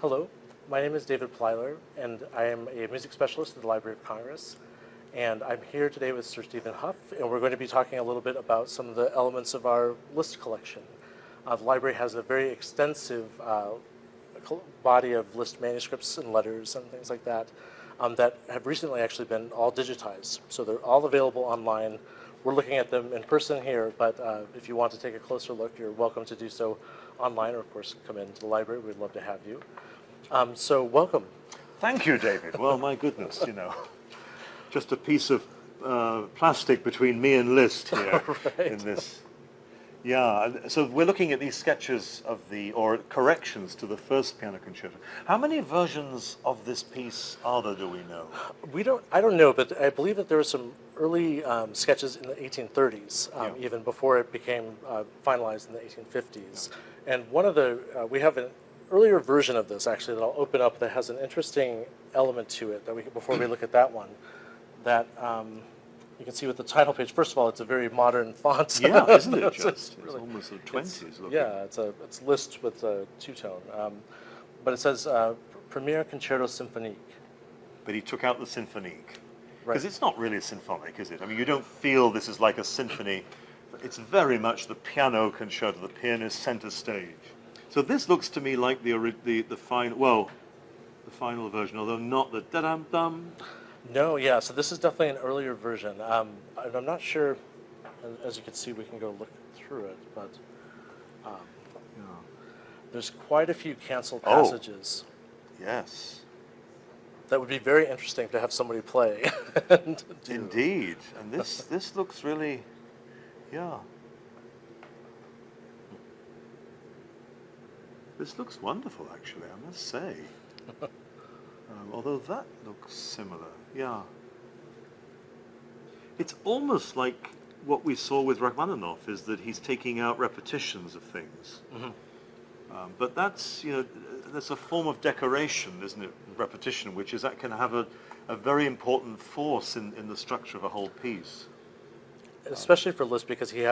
Hello, my name is David Plyler, and I am a music specialist at the Library of Congress. And I'm here today with Sir Stephen Huff, and we're going to be talking a little bit about some of the elements of our Liszt collection. The library has a very extensive body of Liszt manuscripts and letters and things like that that have recently actually been all digitized. So they're all available online. We're looking at them in person here, but if you want to take a closer look, you're welcome to do so online, or of course come into the library. We'd love to have you. So welcome. Thank you, David. Well, my goodness, just a piece of plastic between me and Liszt here Right. in this. Yeah, so we're looking at these sketches of or corrections to the first piano concerto. How many versions of this piece are there, do we know? I don't know, but I believe that there were some early sketches in the 1830s, even before it became finalized in the 1850s. And one of we have an earlier version of this actually that I'll open up that has an interesting element to it before we look at that one, that you can see with the title page. First of all, it's a very modern font. Yeah, isn't it just? It's really, almost the 20s looking. Yeah, it's Liszt with a two-tone. But it says Premier Concerto Symphonique. But he took out the symphonique. Right. Because it's not really symphonic, is it? I mean, you don't feel this is like a symphony. It's very much the piano concerto, the pianist center stage. So this looks to me like the final version, although not the da-dum-dum. No, yeah, so this is definitely an earlier version. And I'm not sure, as you can see, we can go look through it, but there's quite a few canceled passages. Yes. That would be very interesting to have somebody play. And do. Indeed. And this looks really, This looks wonderful, actually, I must say. Although that looks similar, yeah. It's almost like what we saw with Rachmaninoff, is that he's taking out repetitions of things. Mm-hmm. But that's a form of decoration, isn't it? Repetition, that can have a very important force in the structure of a whole piece. Especially for Liszt, because he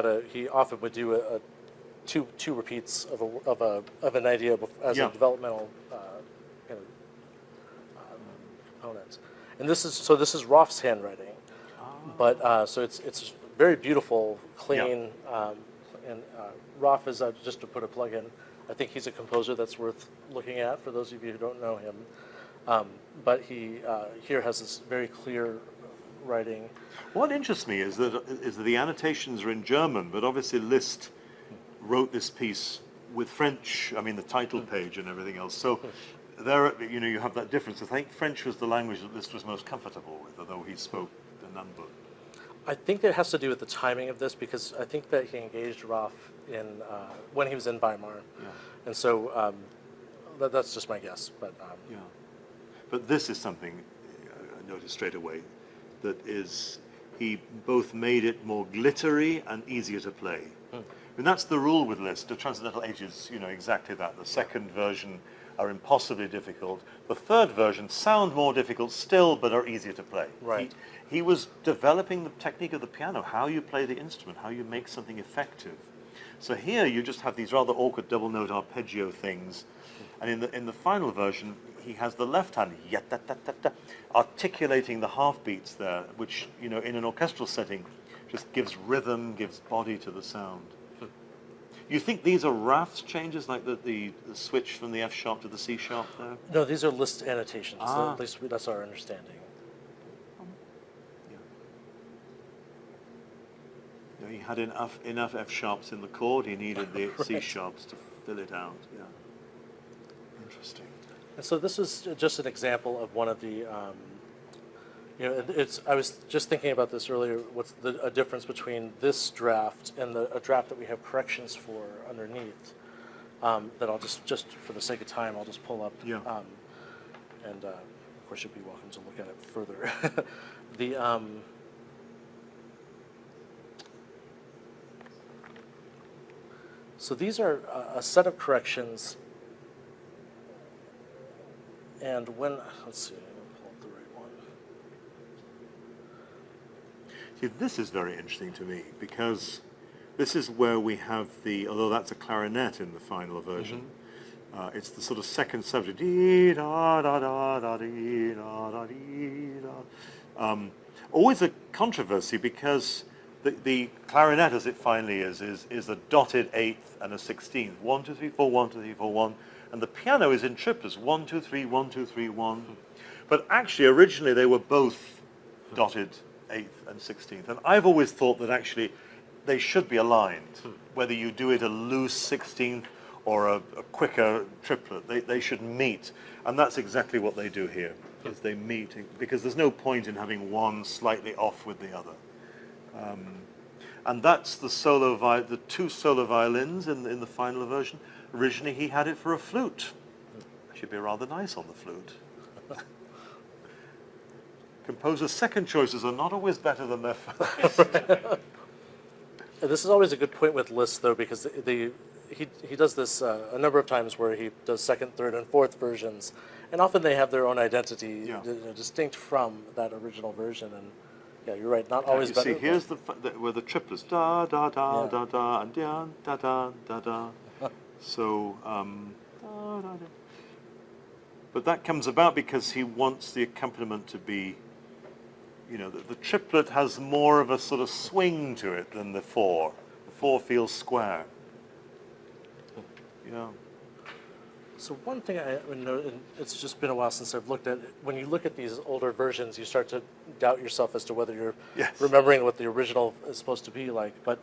often would do two repeats of an idea as a developmental component. And this is Roth's handwriting, but so it's very beautiful, clean, and Roth is just to put a plug in. I think he's a composer that's worth looking at for those of you who don't know him. But he here has this very clear writing. What interests me is that the annotations are in German, but obviously Liszt wrote this piece with French. I mean, the title page and everything else. So there, you have that difference. I think French was the language that Liszt was most comfortable with, although he spoke the number. I think that has to do with the timing of this, because I think that he engaged Roth when he was in Weimar, and so that's just my guess. But but this is something I noticed straight away, that is, he both made it more glittery and easier to play. And that's the rule with Liszt. The Transcendental Ages, exactly that. The second version are impossibly difficult. The third version sound more difficult still, but are easier to play. Right. He was developing the technique of the piano, how you play the instrument, how you make something effective. So here you just have these rather awkward double note arpeggio things, and in the final version he has the left hand articulating the half beats there, which in an orchestral setting just gives rhythm, gives body to the sound. You think these are Raff's changes, like the switch from the F sharp to the C sharp there? no, these are Liszt annotations. At least that's our understanding. He had enough F sharps in the chord. He needed the Right. C sharps to fill it out. Yeah. Interesting. And so this is just an example of one of the, I was just thinking about this earlier. What's a difference between this draft and a draft that we have corrections for underneath? That I'll just for the sake of time, I'll just pull up. Yeah. And of course, you'd be welcome to look at it further. So these are a set of corrections, and let's see, I'll pull up the right one. See, this is very interesting to me, because this is where we have although that's a clarinet in the final version, It's the sort of second subject. Dee, da, da, da, da, dee, da, da, dee, da. Always a controversy because the clarinet, as it finally is a dotted eighth and a 16th. 1, 2, 3, 4, 1, 2, 3, 4, 1. And the piano is in triplets. 1, 2, 3, 1, 2, 3, 1. But actually, originally, they were both dotted eighth and 16th. And I've always thought that actually they should be aligned. Whether you do it a loose 16th or a quicker triplet, they should meet. And that's exactly what they do here, is they meet, because there's no point in having one slightly off with the other. And that's the two solo violins in the final version. Originally, he had it for a flute. Should be rather nice on the flute. Composers' second choices are not always better than their first. And this is always a good point with Liszt, though, because he does this a number of times where he does second, third, and fourth versions, and often they have their own identity, distinct from that original version. And yeah, you're right, not always better. You see, here's where the triplets da da da da da and da da da da da. So, da, da, da. But that comes about because he wants the accompaniment to be, you know, the triplet has more of a sort of swing to it than the four. The four feels square. Yeah. So one thing I know, and it's just been a while since I've looked at it, when you look at these older versions, you start to doubt yourself as to whether you're remembering what the original is supposed to be like. But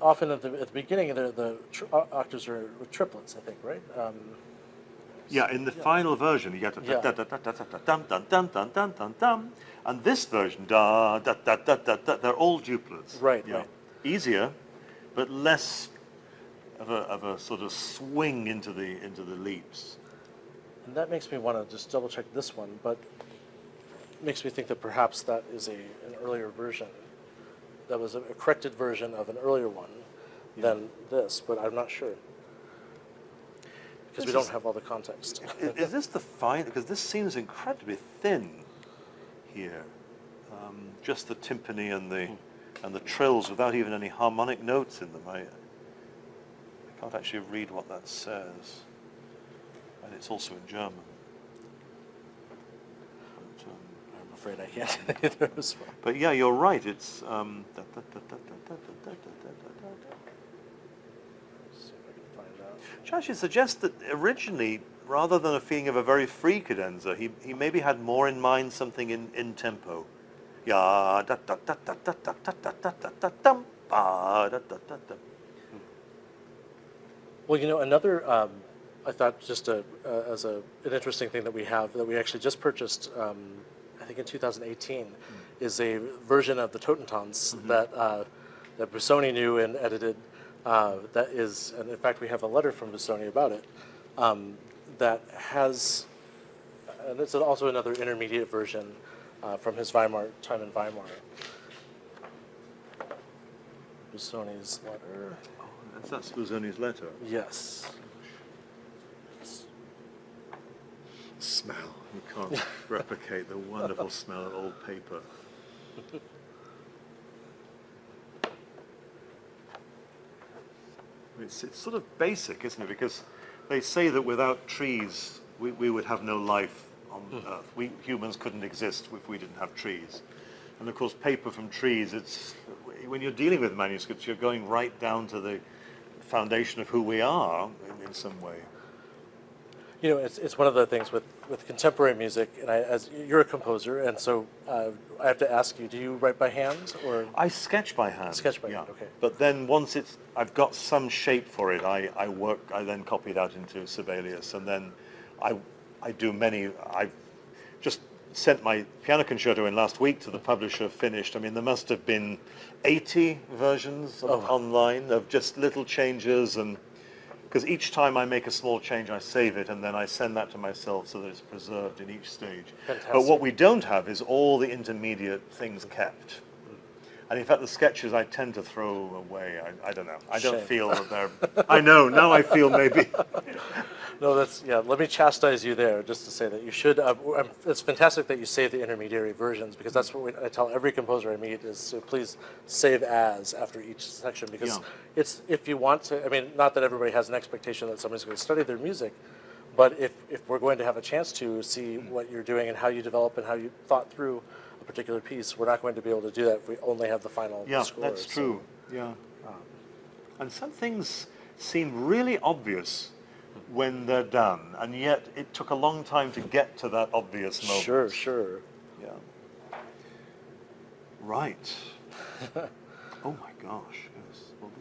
often at the beginning, the octaves are with triplets, I think, right? Yeah, in the final version, you get dum dum dum dum dum dum dum, and this version da da da da da da. They're all duplets. Right. Yeah. Right. Easier, but less of a sort of swing into the leaps. And that makes me want to just double check this one, but makes me think that perhaps that is an earlier version. That was a corrected version of an earlier one than this, but I'm not sure. Because we don't have all the context. Is this the fine? Because this seems incredibly thin here. Just the timpani and the trills without even any harmonic notes in them. I can't actually read what that says. And it's also in German. But, I'm afraid I can't either as well. but yeah, you're right. It's See if I can find out. which actually suggests that originally, rather than a feeling of a very free cadenza, he maybe had more in mind something in tempo. Yeah, da da da da da da da da da da da dum, ba da da da da. Well, you know, another, I thought just as an interesting thing that we have, that we actually just purchased, I think in 2018, is a version of the Totentons that Busoni knew and edited. That is, and in fact, we have a letter from Busoni about it. That has, and it's also another intermediate version from his time in Weimar. Busoni's letter. That's Busoni's letter. Yes. Smell. You can't replicate the wonderful smell of old paper. It's sort of basic, isn't it? Because they say that without trees, we would have no life on Earth. We humans couldn't exist if we didn't have trees. And of course, paper from trees, when you're dealing with manuscripts, you're going right down to the foundation of who we are in some way. You know, it's one of the things with contemporary music, and as you're a composer, and so I have to ask you: do you write by hand or? I sketch by hand. Sketch by hand, okay. But then once I've got some shape for it, I then copy it out into Sibelius, and then I do many. I've just sent my piano concerto in last week to the publisher, finished. I mean, there must have been 80 versions online of just little changes, and because each time I make a small change, I save it, and then I send that to myself so that it's preserved in each stage. Fantastic. But what we don't have is all the intermediate things kept. And in fact, the sketches I tend to throw away. I don't know. I don't Shame. feel that they're... I know, now I feel maybe... No, that's, yeah, let me chastise you there just to say that you should, it's fantastic that you save the intermediary versions because that's what I tell every composer I meet is to please save as after each section because Yeah. it's, if you want to, I mean, not that everybody has an expectation that somebody's going to study their music, but if we're going to have a chance to see what you're doing and how you develop and how you thought through a particular piece, we're not going to be able to do that if we only have the final Yeah, score. that's true. Yeah. And some things seem really obvious when they're done, and yet it took a long time to get to that obvious moment. Sure, sure. Yeah. Right. Oh my gosh. Yes. Well,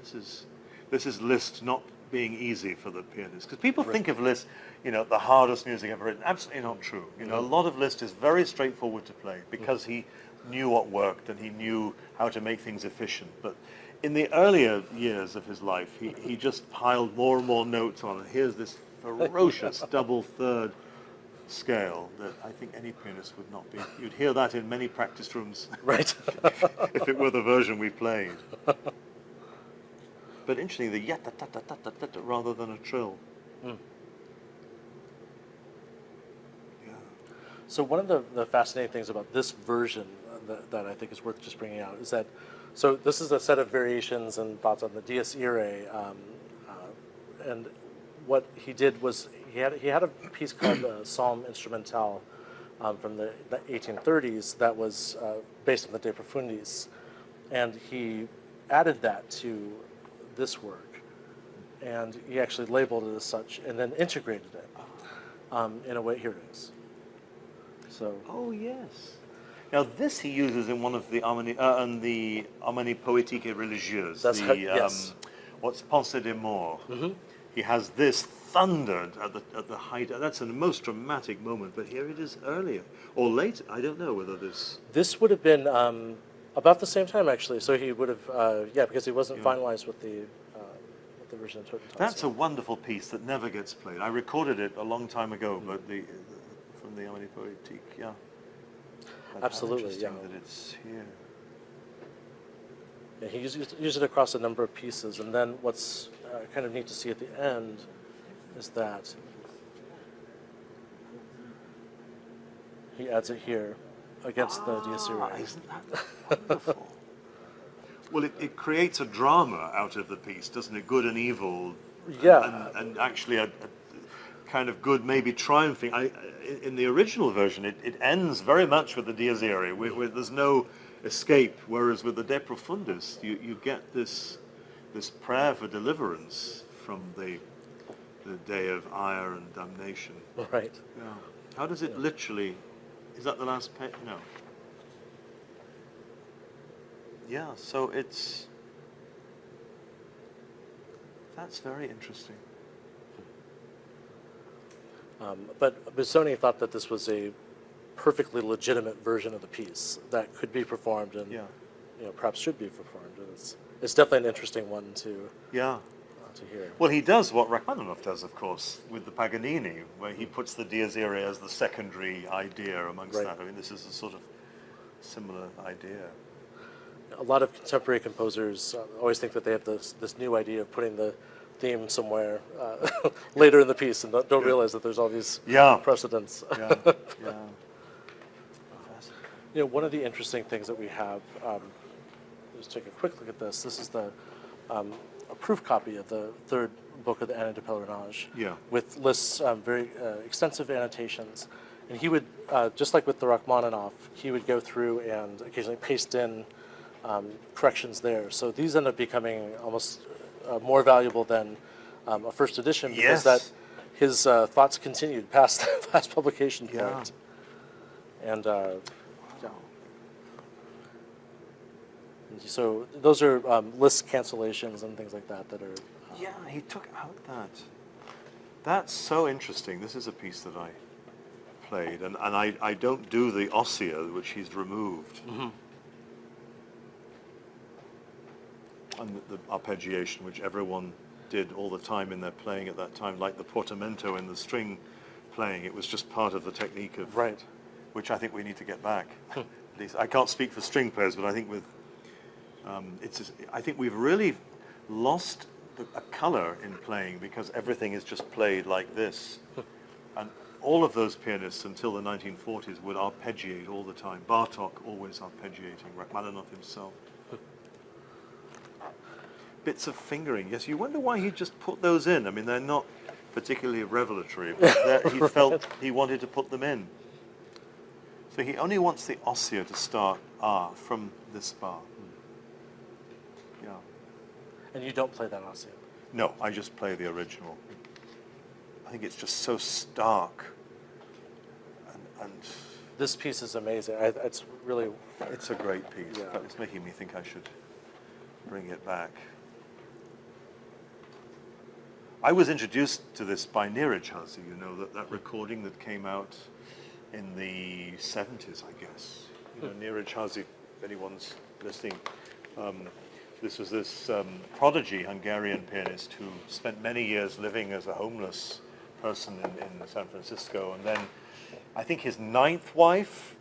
this is Liszt not being easy for the pianist because people think of Liszt, the hardest music ever written. Absolutely not true. A lot of Liszt is very straightforward to play because he knew what worked and he knew how to make things efficient. But in the earlier years of his life, he just piled more and more notes on. And here's this ferocious double third scale that I think any pianist would not be. You'd hear that in many practice rooms. Right. if it were the version we played. But interesting, the yat ta ta ta ta ta ta ta rather than a trill. Mm. Yeah. So one of the fascinating things about this version that I think is worth just bringing out is that, so this is a set of variations and thoughts on the Dies Irae, and what he did was he had a piece called Psalm Instrumental from the 1830s that was based on the De Profundis, and he added that to this work, and he actually labeled it as such, and then integrated it in a way. Here it is. So. Oh yes. Now this he uses in one of the the Harmonie Poétique et Religieuse. That's yes. What's Pensée des Morts. Mm-hmm. He has this thundered at the height. That's a most dramatic moment. But here it is earlier or later. I don't know whether this. This would have been about the same time actually. So he would have because he wasn't finalized with the version of Totentanz. That's a wonderful piece that never gets played. I recorded it a long time ago, but from the Harmonie Poétique, yeah. But absolutely, interesting yeah. that it's here. Yeah, he used it across a number of pieces, and then what's kind of neat to see at the end is that he adds it here against the Dies Irae. Isn't that wonderful? Well, it creates a drama out of the piece, doesn't it? Good and evil. Yeah. And actually a kind of good, maybe triumphing. In the original version, it ends very much with the Dies Irae, where there's no escape, whereas with the De Profundis, you get this prayer for deliverance from the day of ire and damnation. Right. Yeah. How does it literally, is that the last page? No. Yeah, so that's very interesting. But Busoni thought that this was a perfectly legitimate version of the piece that could be performed and perhaps should be performed. And it's definitely an interesting one to hear. Well, he does what Rachmaninoff does, of course, with the Paganini, where he puts the Dies Irae as the secondary idea amongst that. I mean, this is a sort of similar idea. A lot of contemporary composers always think that they have this new idea of putting the theme somewhere later in the piece and don't realize that there's all these precedents. One of the interesting things that we have, just take a quick look at this. This is a proof copy of the third book of the Année de Pèlerinage with Liszt's very extensive annotations. And he would, just like with the Rachmaninoff, he would go through and occasionally paste in corrections there. So these end up becoming almost more valuable than a first edition because that his thoughts continued past publication point. And so those are list cancellations and things like that that are. He took out that. That's so interesting. This is a piece that I played, and I don't do the ossia, which he's removed. Mm-hmm. And the arpeggiation, which everyone did all the time in their playing at that time, like the portamento in the string playing. It was just part of the technique of which I think we need to get back. At least I can't speak for string players, but I think with I think we've really lost a color in playing because everything is just played like this. And all of those pianists until the 1940s would arpeggiate all the time. Bartók always arpeggiating, Rachmaninoff himself. Bits of fingering, yes. You wonder why he just put those in. I mean, they're not particularly revelatory, but he felt he wanted to put them in. So he only wants the ossia to start from this bar. Yeah. And you don't play that ossia? No, I just play the original. I think it's just so stark. And this piece is amazing. It's really... It's a great piece. Yeah. But it's making me think I should bring it back. I was introduced to this by Neeraj Hazy, you know, that recording that came out in the 70s, I guess. You know, Neeraj Hazy, if anyone's listening, this was this prodigy Hungarian pianist who spent many years living as a homeless person in San Francisco, and then I think his 9th wife,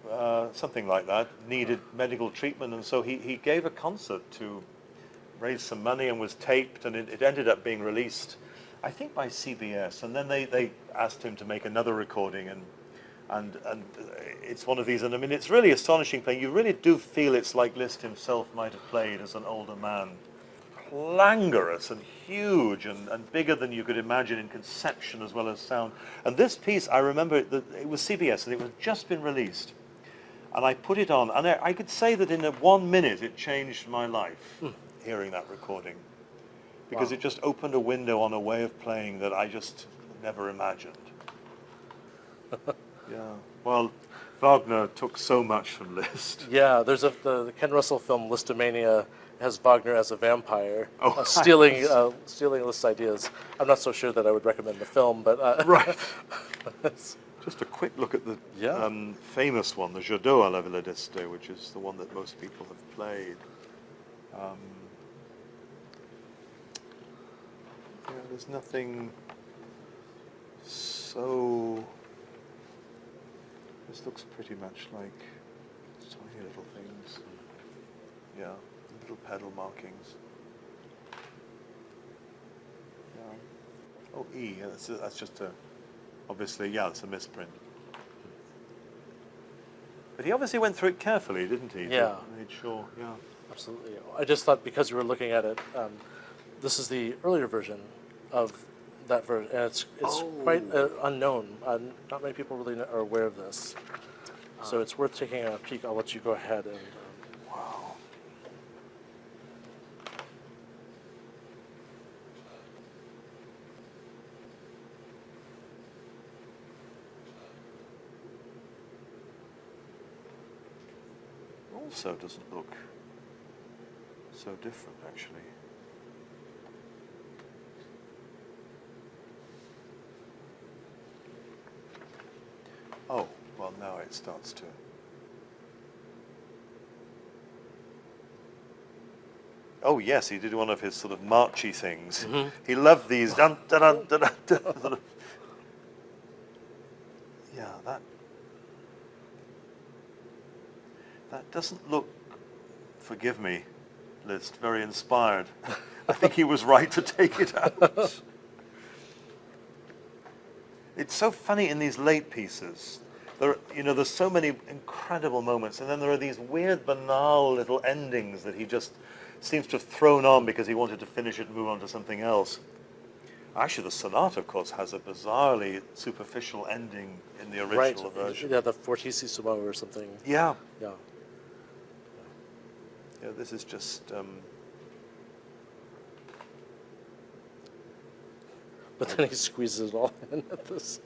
something like that, needed medical treatment, and so he gave a concert to raise some money and was taped, and it ended up being released, I think by CBS, and then they asked him to make another recording, and it's one of these, and I mean, it's really astonishing playing. You really do feel it's like Liszt himself might have played as an older man. Clangorous and huge and bigger than you could imagine in conception as well as sound. And this piece, I remember that it was CBS and it was just been released. And I put it on, and I could say that in 1 minute it changed my life, hearing that recording. Because it just opened a window on a way of playing that I just never imagined. Yeah. Well, Wagner took so much from Liszt. Yeah, there's the Ken Russell film Listomania has Wagner as a vampire, Oh, stealing Liszt's ideas. I'm not so sure that I would recommend the film, but Right. Just a quick look at the Yeah. famous one, the Jadot à la Villa d'Este, which is the one that most people have played. Yeah, there's nothing so... This looks pretty much like tiny little things. Yeah, little pedal markings. Yeah. Oh, E, yeah, that's just a... Obviously, yeah, it's a misprint. But he obviously went through it carefully, didn't he? Yeah. Made sure, yeah. Absolutely. I just thought because you were looking at it, this is the earlier version of that version, and it's quite unknown. Not many people really are aware of this, so it's worth taking a peek. I'll let you go ahead and. Wow. Also doesn't look so different, actually. Oh, well, now it starts to... Oh, yes, he did one of his sort of marchy things. Mm-hmm. He loved these... Dun, dun, dun, dun, dun, dun, sort of... Yeah, that doesn't look, forgive me, Liszt, very inspired. I think he was right to take it out. It's so funny in these late pieces. There's so many incredible moments, and then there are these weird, banal little endings that he just seems to have thrown on because he wanted to finish it and move on to something else. Actually, the sonata, of course, has a bizarrely superficial ending in the original version. Yeah, the Fortissimo or something. Yeah. Yeah. Yeah, this is just... But then he squeezes it all in at this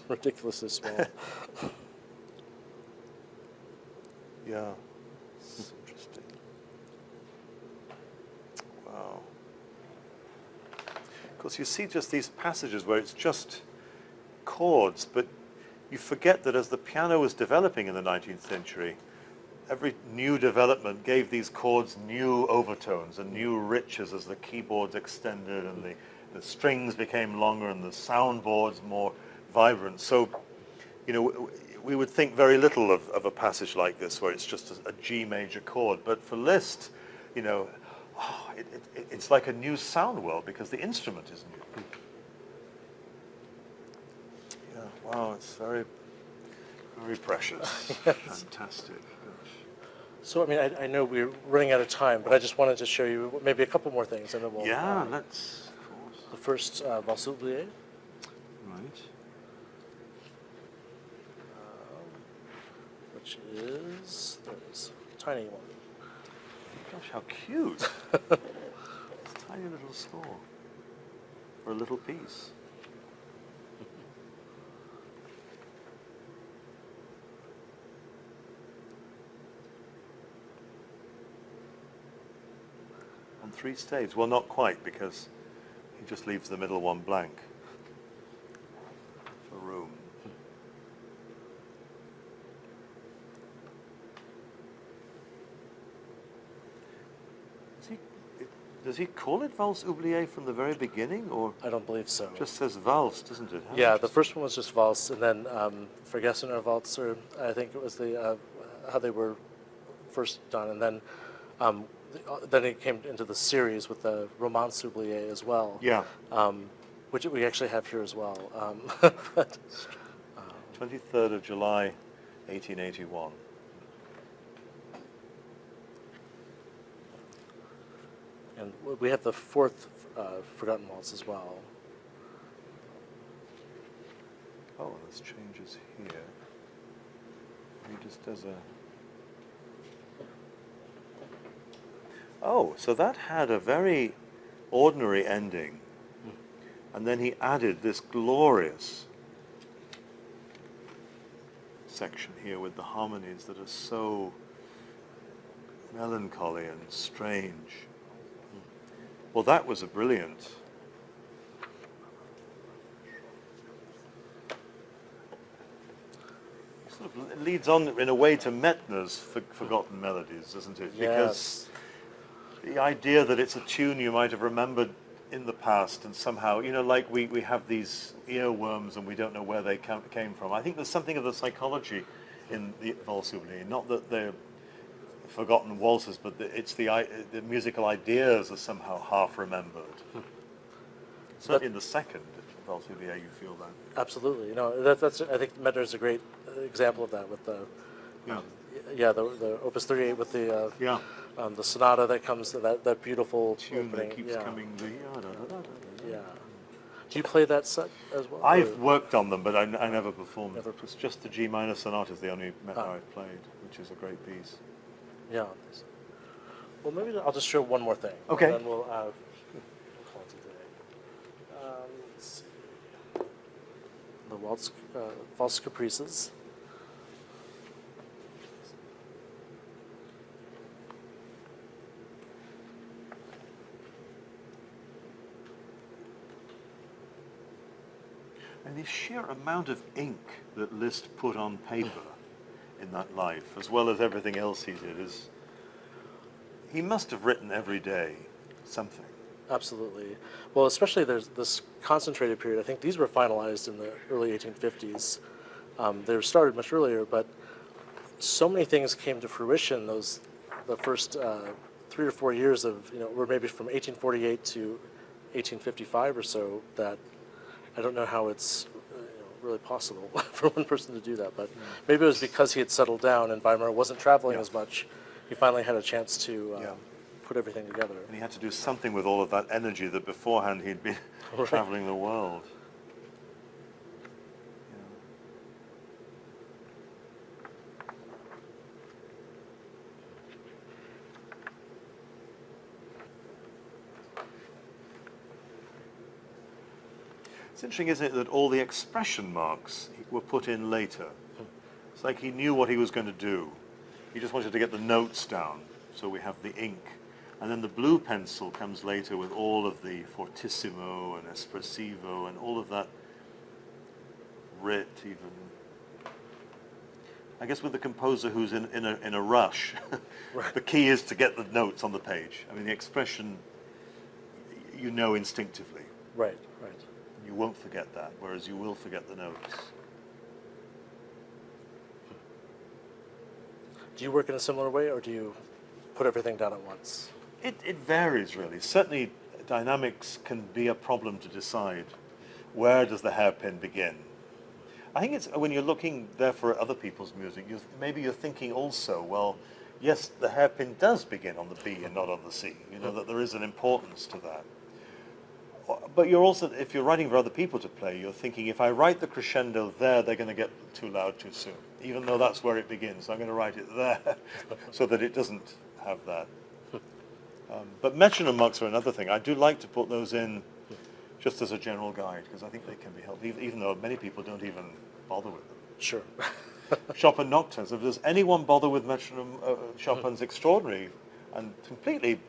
ridiculously small. Yeah, it's interesting. Wow. Of course, you see just these passages where it's just chords, but you forget that as the piano was developing in the 19th century, every new development gave these chords new overtones and new riches as the keyboards extended and the strings became longer and the soundboards more vibrant. So, we would think very little of a passage like this where it's just a G major chord. But for Liszt, it's like a new sound world because the instrument is new. Yeah, wow, it's very, very precious. Yes. Fantastic. Gosh. So, I mean, I know we're running out of time, but I just wanted to show you maybe a couple more things, and then we'll... Yeah, let's, of course. The first Valse Oubliée, Right. which is... There's a tiny one. Gosh, how cute. It's a tiny little score for a little piece. On 3 staves. Well, not quite, because he just leaves the middle one blank for room. Does he call it Valse Oubliée from the very beginning, or I don't believe so. just says Valse, doesn't it? How Yeah, the interesting. first one was just Valse, and then Vergessen or Walzer, I think it was the how they were first done, and then it came into the series with the Romance Oubliée as well. Yeah. Which we actually have here as well. But, 23rd of July, 1881. and we have the fourth Forgotten Waltz as well. Oh, there's changes here. He just does a... Oh, so that had a very ordinary ending. And then he added this glorious section here with the harmonies that are so melancholy and strange. Well, that was a brilliant... Sort of leads on in a way to Mettner's Forgotten Melodies, doesn't it? Because the idea that it's a tune you might have remembered in the past and somehow, you know, like we have these earworms and we don't know where they came from. I think there's something of the psychology in the Valse Oubliée, not that they're forgotten waltzes, but it's the musical ideas are somehow half remembered. Certainly in the second Valse Oubliée you feel that. Absolutely, you know, that's I think Mettner's a great example of that with the the Opus 38 with the the sonata that comes that beautiful Tune opening. that keeps coming. Yeah. Do you play that set as well? I've or- worked on them, but I never performed. Never It's just the G minor sonata is the only Mettner I've played, which is a great piece. Yeah. Well, maybe I'll just show one more thing. Okay. And then we'll call it a day. Let's see. The Valse Caprices. And the sheer amount of ink that Liszt put on paper in that life, as well as everything else he did, is... He must have written every day something. Absolutely. Well, especially there's this concentrated period. I think these were finalized in the early 1850s. They were started much earlier, but so many things came to fruition the first 3 or 4 years of, you know, or maybe from 1848 to 1855 or so, that I don't know how it's really possible for one person to do that, but maybe it was because he had settled down and Weimar wasn't traveling as much. He finally had a chance to put everything together. And he had to do something with all of that energy that beforehand he'd been traveling the world. It's interesting, isn't it, that all the expression marks were put in later. It's like he knew what he was going to do. He just wanted to get the notes down, so we have the ink. And then the blue pencil comes later with all of the fortissimo and espressivo and all of that writ even. I guess with the composer who's in a rush, the key is to get the notes on the page. I mean, the expression, you know instinctively. Right, right. You won't forget that, whereas you will forget the notes. Do you work in a similar way, or do you put everything down at once? It varies really. Certainly dynamics can be a problem to decide. Where does the hairpin begin? I think it's when you're looking therefore at other people's music, maybe you're thinking also, well, yes, the hairpin does begin on the B and not on the C. You know, that there is an importance to that. But you're also, if you're writing for other people to play, you're thinking, if I write the crescendo there, they're going to get too loud too soon. Even though that's where it begins, I'm going to write it there so that it doesn't have that. But metronome marks are another thing. I do like to put those in just as a general guide, because I think they can be helpful, even though many people don't even bother with them. Sure. Chopin nocturnes. If there's anyone bother with metronome, Chopin's extraordinary and completely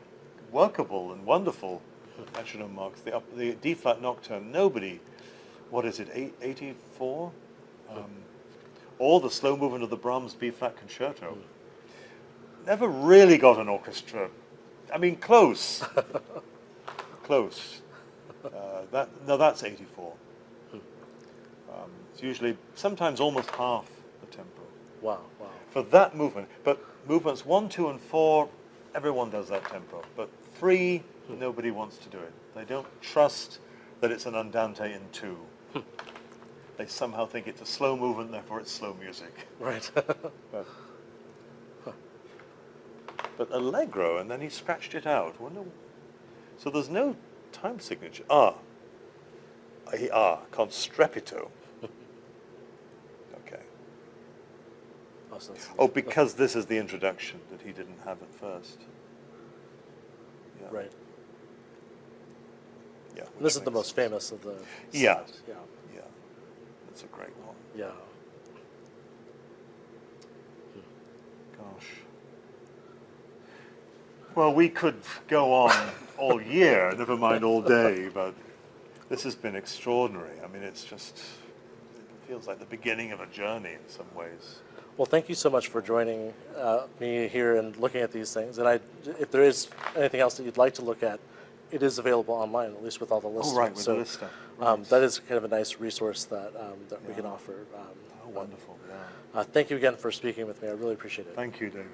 workable and wonderful metronome marks. The D flat nocturne. Nobody. What is it? 84. Or the slow movement of the Brahms B flat concerto. Never really got an orchestra. I mean, close. Close. That's 84. It's usually, sometimes almost half the tempo. Wow, wow. For that movement. But movements 1, 2, and 4, everyone does that tempo. But 3, nobody wants to do it. They don't trust that it's an andante in 2. They somehow think it's a slow movement, therefore it's slow music. Right. But allegro, and then he scratched it out. So there's no time signature. Con strepito. Okay. Oh, because this is the introduction that he didn't have at first. Yeah. Right. Yeah. This is the most famous of the Yeah. set. Yeah. Yeah. That's a great one. Yeah. Gosh. Well, we could go on all year, never mind all day, but this has been extraordinary. I mean, it feels like the beginning of a journey in some ways. Well, thank you so much for joining me here and looking at these things. And if there is anything else that you'd like to look at, it is available online, at least with all the listings. Oh, right, with the list stuff. Right. That is kind of a nice resource that we can offer. Oh, wonderful, yeah. Thank you again for speaking with me. I really appreciate it. Thank you, David.